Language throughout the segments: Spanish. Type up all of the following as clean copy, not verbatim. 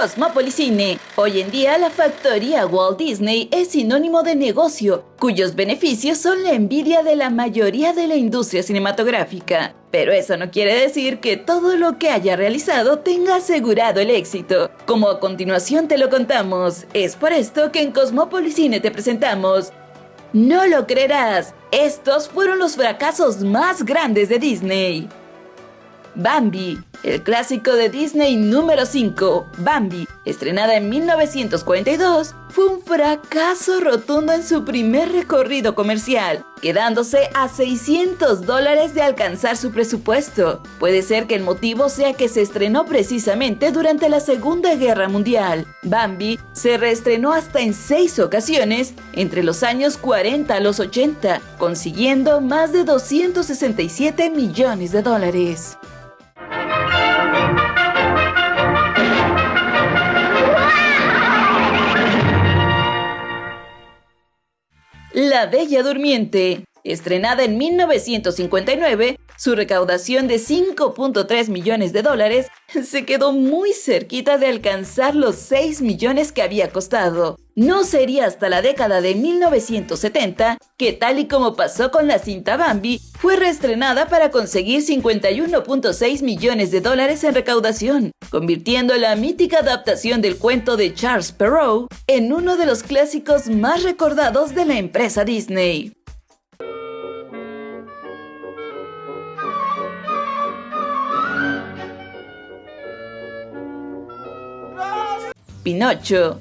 Cosmópolis Cine. Hoy en día la factoría Walt Disney es sinónimo de negocio, cuyos beneficios son la envidia de la mayoría de la industria cinematográfica. Pero eso no quiere decir que todo lo que haya realizado tenga asegurado el éxito. Como a continuación te lo contamos, es por esto que en Cosmópolis Cine te presentamos No lo creerás, estos fueron los fracasos más grandes de Disney. Bambi, el clásico de Disney número 5, Bambi, estrenada en 1942, fue un fracaso rotundo en su primer recorrido comercial, quedándose a $600 de alcanzar su presupuesto. Puede ser que el motivo sea que se estrenó precisamente durante la Segunda Guerra Mundial. Bambi se reestrenó hasta en 6 ocasiones entre los años 40 a los 80, consiguiendo más de $267 millones. La Bella Durmiente, estrenada en 1959, su recaudación de $5.3 millones se quedó muy cerquita de alcanzar los 6 millones que había costado. No sería hasta la década de 1970 que, tal y como pasó con la cinta Bambi, fue reestrenada para conseguir $51.6 millones en recaudación, convirtiendo la mítica adaptación del cuento de Charles Perrault en uno de los clásicos más recordados de la empresa Disney. Pinocho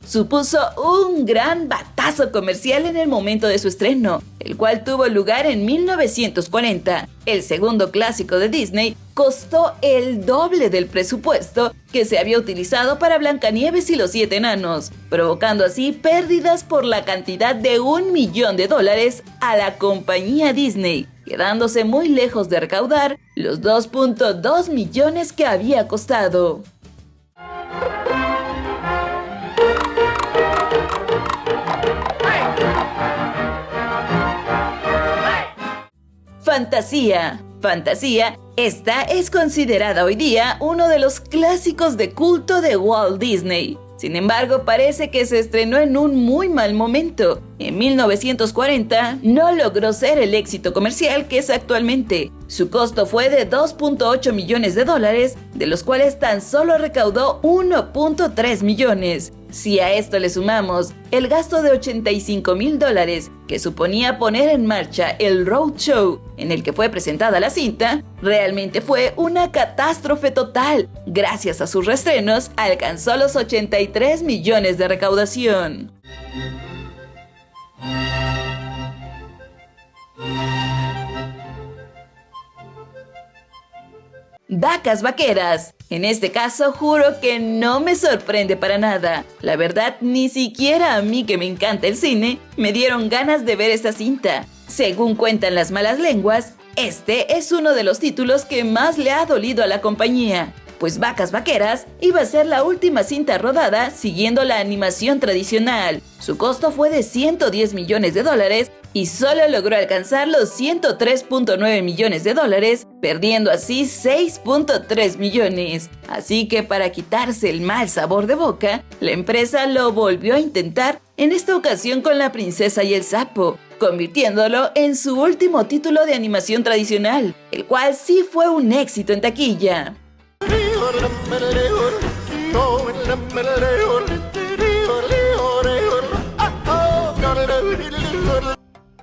supuso un gran batazo comercial en el momento de su estreno, el cual tuvo lugar en 1940. El segundo clásico de Disney costó el doble del presupuesto que se había utilizado para Blancanieves y los 7 enanos, provocando así pérdidas por la cantidad de $1 millón a la compañía Disney, quedándose muy lejos de recaudar los $2.2 millones que había costado. Fantasía, esta es considerada hoy día uno de los clásicos de culto de Walt Disney. Sin embargo, parece que se estrenó en un muy mal momento. En 1940 no logró ser el éxito comercial que es actualmente. Su costo fue de $2.8 millones, de los cuales tan solo recaudó $1.3 millones. Si a esto le sumamos el gasto de $85,000 que suponía poner en marcha el Roadshow en el que fue presentada la cinta, realmente fue una catástrofe total. Gracias a sus reestrenos, alcanzó los $83 millones de recaudación. Vacas vaqueras. En este caso juro que no me sorprende para nada. La verdad, ni siquiera a mí, que me encanta el cine, me dieron ganas de ver esta cinta. Según cuentan las malas lenguas, este es uno de los títulos que más le ha dolido a la compañía, pues Vacas Vaqueras iba a ser la última cinta rodada siguiendo la animación tradicional. Su costo fue de $110 millones y solo logró alcanzar los $103.9 millones, perdiendo así $6.3 millones. Así que para quitarse el mal sabor de boca, la empresa lo volvió a intentar, en esta ocasión con La Princesa y el Sapo, convirtiéndolo en su último título de animación tradicional, el cual sí fue un éxito en taquilla.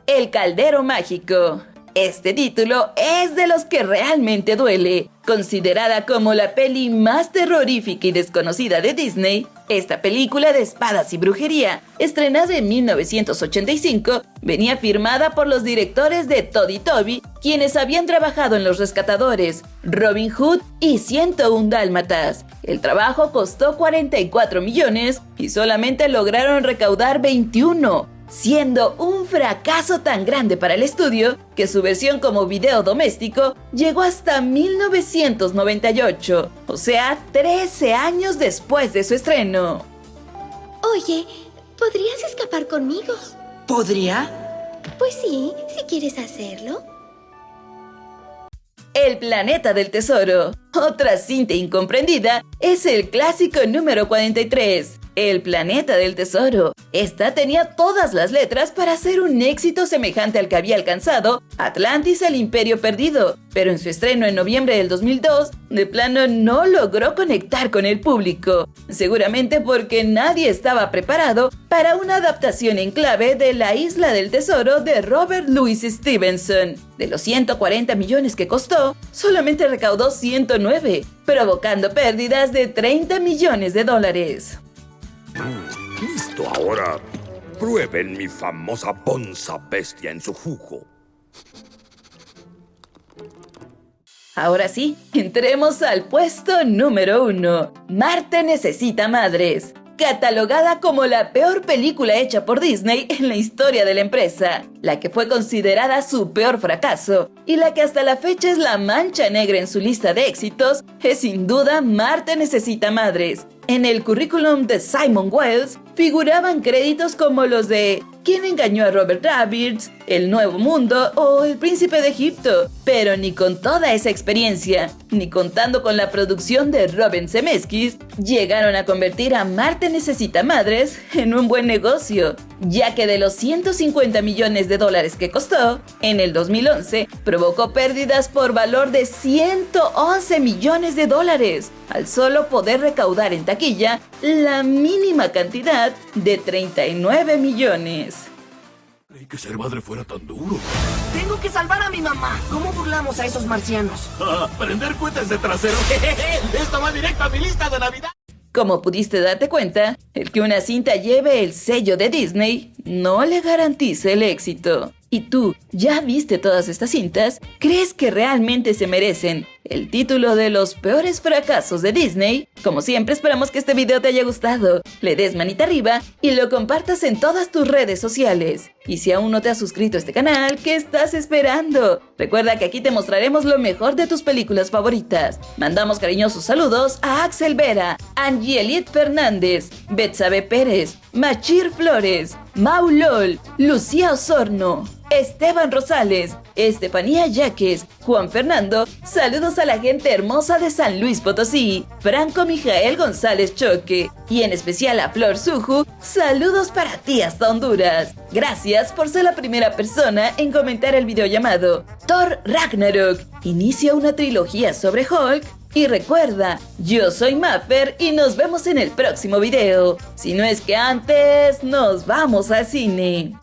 El Caldero Mágico. Este título es de los que realmente duele. Considerada como la peli más terrorífica y desconocida de Disney, esta película de espadas y brujería, estrenada en 1985, venía firmada por los directores de Todd y Toby, quienes habían trabajado en Los Rescatadores, Robin Hood y 101 Dálmatas. El trabajo costó $44 millones y solamente lograron recaudar 21, siendo un fracaso tan grande para el estudio que su versión como video doméstico llegó hasta 1998, o sea, 13 años después de su estreno. Oye, ¿podrías escapar conmigo? ¿Podría? Pues sí, si quieres hacerlo. El Planeta del Tesoro. Otra cinta incomprendida es el clásico número 43, El planeta del tesoro. Esta tenía todas las letras para hacer un éxito semejante al que había alcanzado Atlantis, el Imperio Perdido, pero en su estreno en noviembre del 2002, de plano no logró conectar con el público, seguramente porque nadie estaba preparado para una adaptación en clave de La Isla del Tesoro de Robert Louis Stevenson. De los 140 millones que costó, solamente recaudó 109, provocando pérdidas de 30 millones de dólares. Listo, ahora prueben mi famosa bonza bestia en su jugo. Ahora sí, entremos al puesto número 1. Marte necesita madres. Catalogada como la peor película hecha por Disney en la historia de la empresa, la que fue considerada su peor fracaso y la que hasta la fecha es la mancha negra en su lista de éxitos, es sin duda Marte necesita madres. En el currículum de Simon Wells figuraban créditos como los de ¿Quién engañó a Robert Rabbit?, El Nuevo Mundo o El Príncipe de Egipto. Pero ni con toda esa experiencia, ni contando con la producción de Robin Zemeckis, llegaron a convertir a Marte necesita madres en un buen negocio, ya que de los 150 millones de dólares que costó, en el 2011 provocó pérdidas por valor de 111 millones de dólares, al solo poder recaudar en taquilla la mínima cantidad de 39 millones. Creí que ser madre fuera tan duro. Tengo que salvar a mi mamá. ¿Cómo burlamos a esos marcianos? Prender cohetes de trasero. Esto va directo a mi lista de Navidad. Como pudiste darte cuenta, el que una cinta lleve el sello de Disney no le garantiza el éxito. ¿Y tú, ya viste todas estas cintas? ¿Crees que realmente se merecen el título de los peores fracasos de Disney? Como siempre, esperamos que este video te haya gustado. Le des manita arriba y lo compartas en todas tus redes sociales. Y si aún no te has suscrito a este canal, ¿qué estás esperando? Recuerda que aquí te mostraremos lo mejor de tus películas favoritas. Mandamos cariñosos saludos a Axel Vera, Angie Eliet Fernández, Betsabe Pérez, Machir Flores, Mau Lol, Lucía Osorno, Esteban Rosales, Estefanía Yaques, Juan Fernando, saludos a la gente hermosa de San Luis Potosí, Franco Mijael González Choque, y en especial a Flor Suju, saludos para ti hasta Honduras. Gracias por ser la primera persona en comentar el video llamado Thor Ragnarok, inicia una trilogía sobre Hulk. Y recuerda, yo soy Mapper y nos vemos en el próximo video. Si no es que antes, nos vamos al cine.